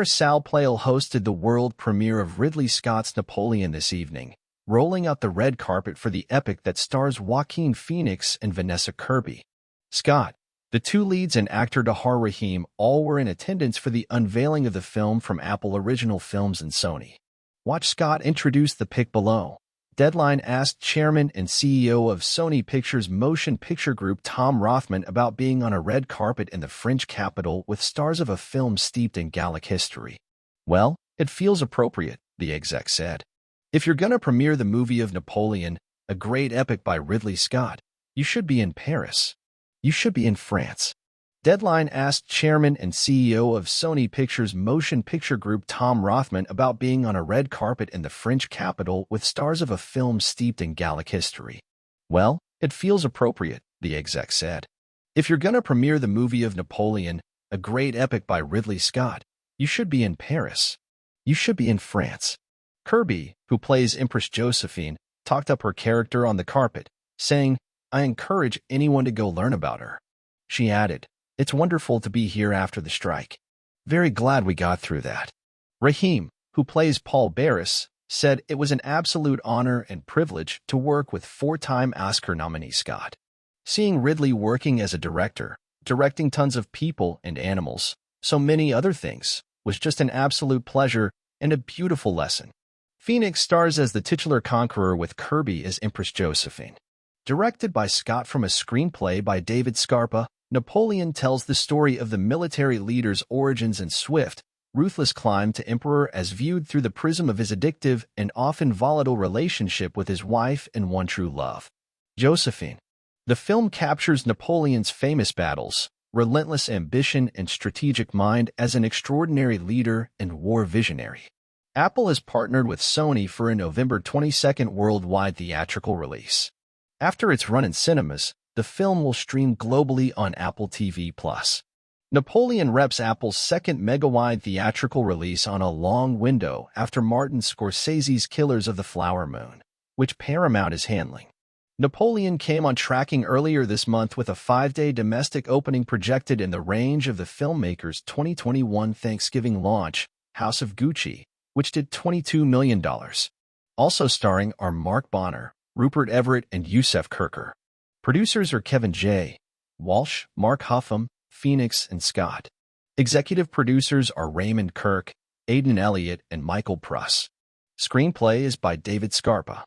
Salle Pleyel hosted the world premiere of Ridley Scott's Napoleon this evening, rolling out the red carpet for the epic that stars Joaquin and Vanessa Kirby. Scott, the two leads, and actor Tahar Rahim all were in attendance for the unveiling of the film from Apple Original Films and Sony. Watch Scott introduce the pic below. Deadline asked Chairman and CEO of Sony Pictures Motion Picture Group Tom Rothman about being on a red carpet in the French capital with stars of a film steeped in Gallic history. "Well, it feels appropriate," the exec said. "If you're gonna premiere the movie of Napoleon, a great epic by Ridley Scott, you should be in Paris. You should be in France." Deadline asked Chairman and CEO of Sony Pictures Motion Picture Group Tom Rothman about being on a red carpet in the French capital with stars of a film steeped in Gallic history. "Well, it feels appropriate," the exec said. "If you're gonna premiere the movie of Napoleon, a great epic by Ridley Scott, you should be in Paris. You should be in France." Kirby, who plays Empress Josephine, talked up her character on the carpet, saying, "I encourage anyone to go learn about her." She added, "It's wonderful to be here after the strike. Very glad we got through that." Rahim, who plays Paul Barris, said it was an absolute honor and privilege to work with four-time Oscar nominee Scott. "Seeing Ridley working as a director, directing tons of people and animals, so many other things, was just an absolute pleasure and a beautiful lesson." Phoenix stars as the titular conqueror with Kirby as Empress Josephine. Directed by Scott from a screenplay by David Scarpa, Napoleon tells the story of the military leader's origins and swift, ruthless climb to emperor as viewed through the prism of his addictive and often volatile relationship with his wife and one true love, Josephine. The film captures Napoleon's famous battles, relentless ambition, and strategic mind as an extraordinary leader and war visionary. Apple has partnered with Sony for a November 22nd worldwide theatrical release. After its run in cinemas, the film will stream globally on Apple TV+. Napoleon reps Apple's second mega-wide theatrical release on a long window after Martin Scorsese's Killers of the Flower Moon, which Paramount is handling. Napoleon came on tracking earlier this month with a 5-day domestic opening projected in the range of the filmmaker's 2021 Thanksgiving launch, House of Gucci, which did $22 million. Also starring are Mark Bonner, Rupert Everett, and Yusef Kirker. Producers are Kevin J. Walsh, Mark Huffam, Phoenix, and Scott. Executive producers are Raymond Kirk, Aidan Elliott, and Michael Pruss. Screenplay is by David Scarpa.